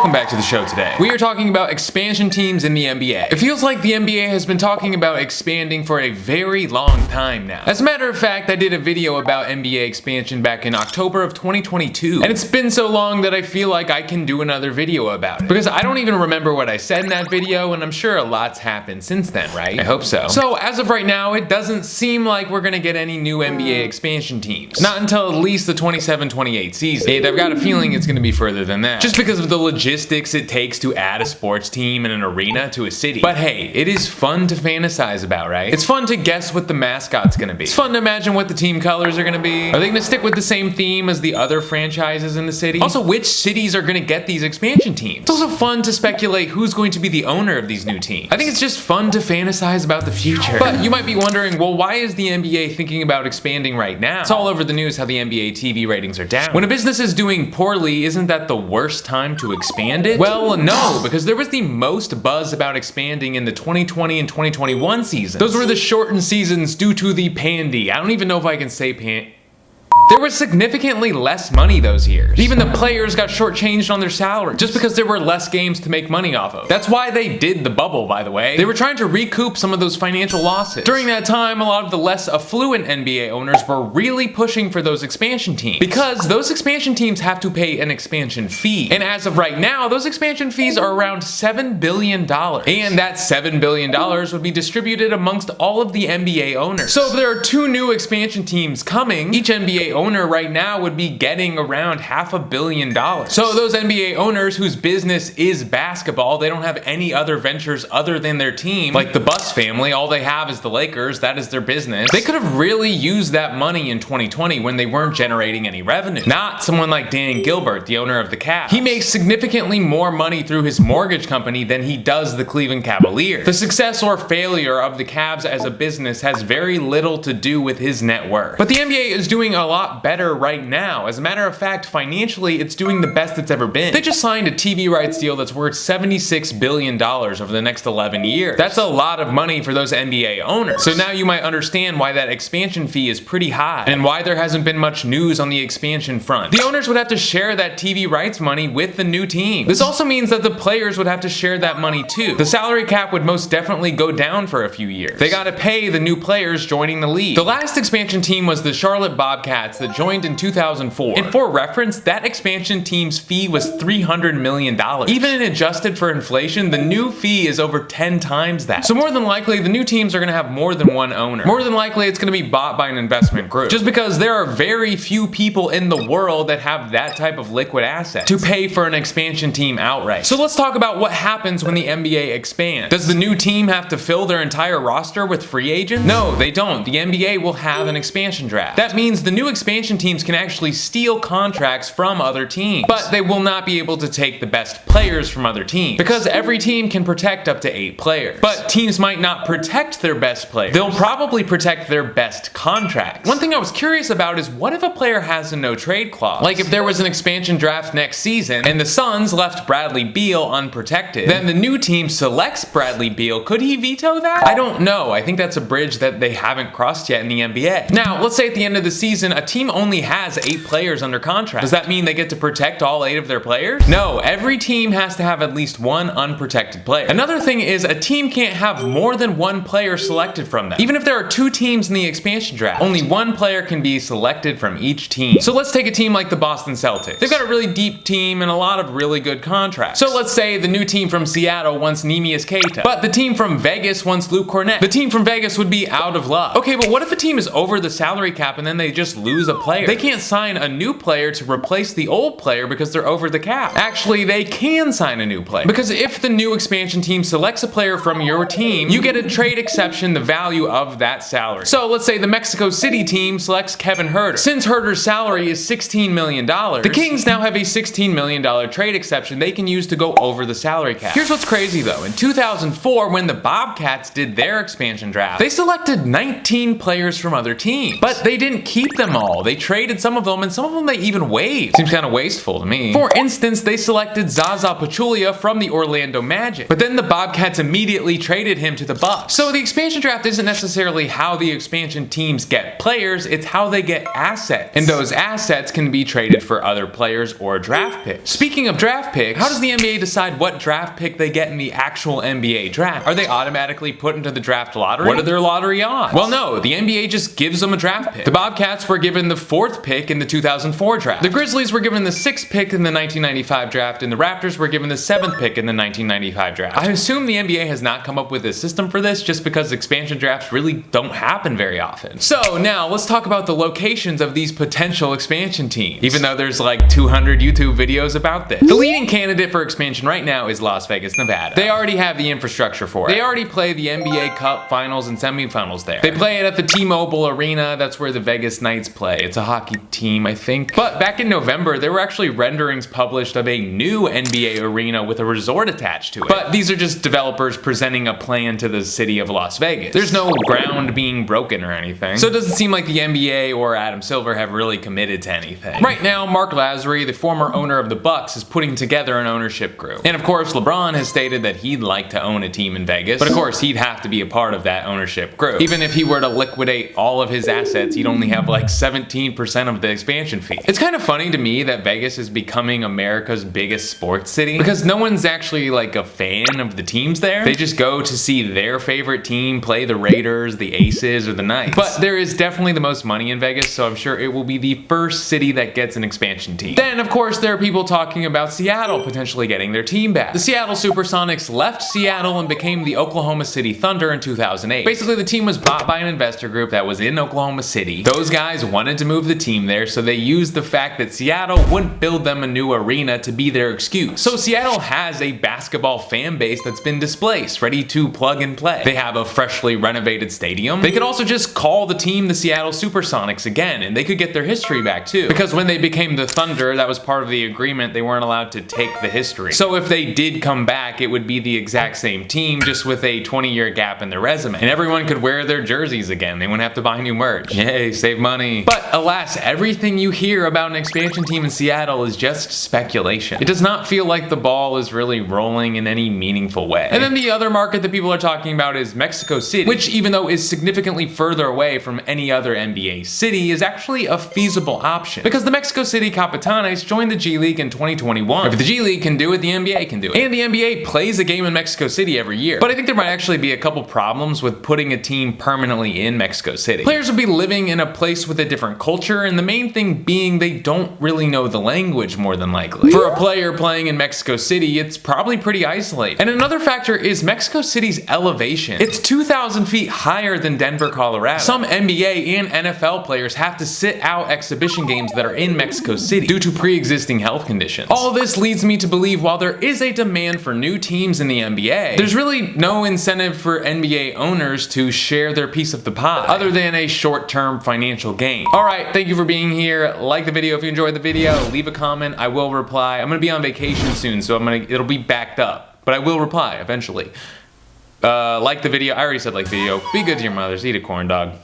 welcome back to the show today. We are talking about expansion teams in the NBA. It feels like the NBA has been talking about expanding for a very long time now. As a matter of fact, I did a video about NBA expansion back in October of 2022, and it's been so long that I feel like I can do another video about it. Because I don't even remember what I said in that video, and I'm sure a lot's happened since then, right? I hope so. So as of right now, it doesn't seem like we're gonna get any new NBA expansion teams. Not until at least the 27-28 season. And I've got a feeling it's gonna be further than that. Just because of the logistics it takes to add a sports team and an arena to a city. But hey, it is fun to fantasize about, right? It's fun to guess what the mascot's gonna be. It's fun to imagine what the team colors are gonna be. Are they gonna stick with the same theme as the other franchises in the city? Also, which cities are gonna get these expansion teams? It's also fun to speculate who's going to be the owner of these new teams. I think it's just fun to fantasize about the future. But you might be wondering, well, why is the NBA thinking about expanding right now? It's all over the news how the NBA TV ratings are down. When a business is doing poorly, isn't that the worst time to expand it? Well, no, because there was the most buzz about expanding in the 2020 and 2021 seasons. Those were the shortened seasons due to the pandy. I don't even know if I can say There was significantly less money those years. Even the players got shortchanged on their salary just because there were less games to make money off of. That's why they did the bubble, by the way. They were trying to recoup some of those financial losses. During that time, a lot of the less affluent NBA owners were really pushing for those expansion teams because those expansion teams have to pay an expansion fee. And as of right now, those expansion fees are around $7 billion. And that $7 billion would be distributed amongst all of the NBA owners. So if there are two new expansion teams coming, each NBA owner right now would be getting around $500 million. So those NBA owners whose business is basketball, they don't have any other ventures other than their team, like the Buss family, all they have is the Lakers, that is their business. They could have really used that money in 2020 when they weren't generating any revenue. Not someone like Dan Gilbert, the owner of the Cavs. He makes significantly more money through his mortgage company than he does the Cleveland Cavaliers. The success or failure of the Cavs as a business has very little to do with his net worth. But the NBA is doing a lot better right now. As a matter of fact, financially, it's doing the best it's ever been. They just signed a TV rights deal that's worth $76 billion over the next 11 years. That's a lot of money for those NBA owners. So now you might understand why that expansion fee is pretty high and why there hasn't been much news on the expansion front. The owners would have to share that TV rights money with the new team. This also means that the players would have to share that money too. The salary cap would most definitely go down for a few years. They gotta pay the new players joining the league. The last expansion team was the Charlotte Bobcats that joined in 2004. And for reference, that expansion team's fee was $300 million. Even adjusted for inflation, the new fee is over 10 times that. So more than likely, the new teams are gonna have more than one owner. More than likely, it's gonna be bought by an investment group. Just because there are very few people in the world that have that type of liquid asset to pay for an expansion team outright. So let's talk about what happens when the NBA expands. Does the new team have to fill their entire roster with free agents? No, they don't. The NBA will have an expansion draft. That means the new expansion teams can actually steal contracts from other teams, but they will not be able to take the best players from other teams because every team can protect up to 8 players. But teams might not protect their best players. They'll probably protect their best contracts. One thing I was curious about is what if a player has a no trade clause? Like if there was an expansion draft next season and the Suns left Bradley Beal unprotected, then the new team selects Bradley Beal. Could he veto that? I don't know. I think that's a bridge that they haven't crossed yet in the NBA. Now, let's say at the end of the season, a team only has 8 players under contract. Does that mean they get to protect all 8 of their players? No, every team has to have at least one unprotected player. Another thing is a team can't have more than one player selected from them. Even if there are 2 teams in the expansion draft, only one player can be selected from each team. So let's take a team like the Boston Celtics. They've got a really deep team and a lot of really good contracts. So let's say the new team from Seattle wants Neemias Queta, but the team from Vegas wants Luke Cornett. The team from Vegas would be out of luck. Okay, but what if a team is over the salary cap and then they just lose a player? They can't sign a new player to replace the old player because they're over the cap. Actually, they can sign a new player because if the new expansion team selects a player from your team, you get a trade exception the value of that salary. So let's say the Mexico City team selects Kevin Huerter. Since Huerter's salary is $16 million, the Kings now have a $16 million trade exception they can use to go over the salary cap. Here's what's crazy though. In 2004, when the Bobcats did their expansion draft, they selected 19 players from other teams, but they didn't keep them all. all. They traded some of them, and some of them they even waived. Seems kind of wasteful to me. For instance, they selected Zaza Pachulia from the Orlando Magic, but then the Bobcats immediately traded him to the Bucks. So the expansion draft isn't necessarily how the expansion teams get players, it's how they get assets. And those assets can be traded for other players or draft picks. Speaking of draft picks, how does the NBA decide what draft pick they get in the actual NBA draft? Are they automatically put into the draft lottery? What are their lottery odds? Well, no, the NBA just gives them a draft pick. The Bobcats were given the 4th pick in the 2004 draft. The Grizzlies were given the 6th pick in the 1995 draft, and the Raptors were given the 7th pick in the 1995 draft. I assume the NBA has not come up with a system for this just because expansion drafts really don't happen very often. So now let's talk about the locations of these potential expansion teams, even though there's like 200 YouTube videos about this. The leading candidate for expansion right now is Las Vegas, Nevada. They already have the infrastructure for it. They already play the NBA Cup finals and semifinals there. They play it at the T-Mobile Arena. That's where the Vegas Knights play. It's a hockey team, I think. But back in November, there were actually renderings published of a new NBA arena with a resort attached to it. But these are just developers presenting a plan to the city of Las Vegas. There's no ground being broken or anything. So it doesn't seem like the NBA or Adam Silver have really committed to anything. Right now, Mark Lazary, the former owner of the Bucks, is putting together an ownership group. And of course, LeBron has stated that he'd like to own a team in Vegas, but of course, he'd have to be a part of that ownership group. Even if he were to liquidate all of his assets, he'd only have like 17% of the expansion fee. It's kind of funny to me that Vegas is becoming America's biggest sports city because no one's actually like a fan of the teams there. They just go to see their favorite team play the Raiders, the Aces, or the Knights. But there is definitely the most money in Vegas, so I'm sure it will be the first city that gets an expansion team. Then, of course, there are people talking about Seattle potentially getting their team back. The Seattle Supersonics left Seattle and became the Oklahoma City Thunder in 2008. Basically, the team was bought by an investor group that was in Oklahoma City. Those guys wanted to move the team there, so they used the fact that Seattle wouldn't build them a new arena to be their excuse. So Seattle has a basketball fan base that's been displaced, ready to plug and play. They have a freshly renovated stadium. They could also just call the team the Seattle Supersonics again, and they could get their history back too. Because when they became the Thunder, that was part of the agreement, they weren't allowed to take the history. So if they did come back, it would be the exact same team, just with a 20-year gap in their resume. And everyone could wear their jerseys again. They wouldn't have to buy new merch. Yay, save money. But alas, everything you hear about an expansion team in Seattle is just speculation. It does not feel like the ball is really rolling in any meaningful way. And then the other market that people are talking about is Mexico City, which even though is significantly further away from any other NBA city, is actually a feasible option. Because the Mexico City Capitanes joined the G League in 2021. If the G League can do it, the NBA can do it. And the NBA plays a game in Mexico City every year. But I think there might actually be a couple problems with putting a team permanently in Mexico City. Players would be living in a place with a different culture, and the main thing being they don't really know the language more than likely. For a player playing in Mexico City, it's probably pretty isolated. And another factor is Mexico City's elevation. It's 2,000 feet higher than Denver, Colorado. Some NBA and NFL players have to sit out exhibition games that are in Mexico City due to pre-existing health conditions. All this leads me to believe while there is a demand for new teams in the NBA, there's really no incentive for NBA owners to share their piece of the pie, other than a short-term financial gain. Alright, thank you for being here. Like the video if you enjoyed the video. Leave a comment. I will reply. I'm gonna be on vacation soon, so it'll be backed up. But I will reply eventually. Like the video. I already said like the video. Be good to your mothers. Eat a corn dog.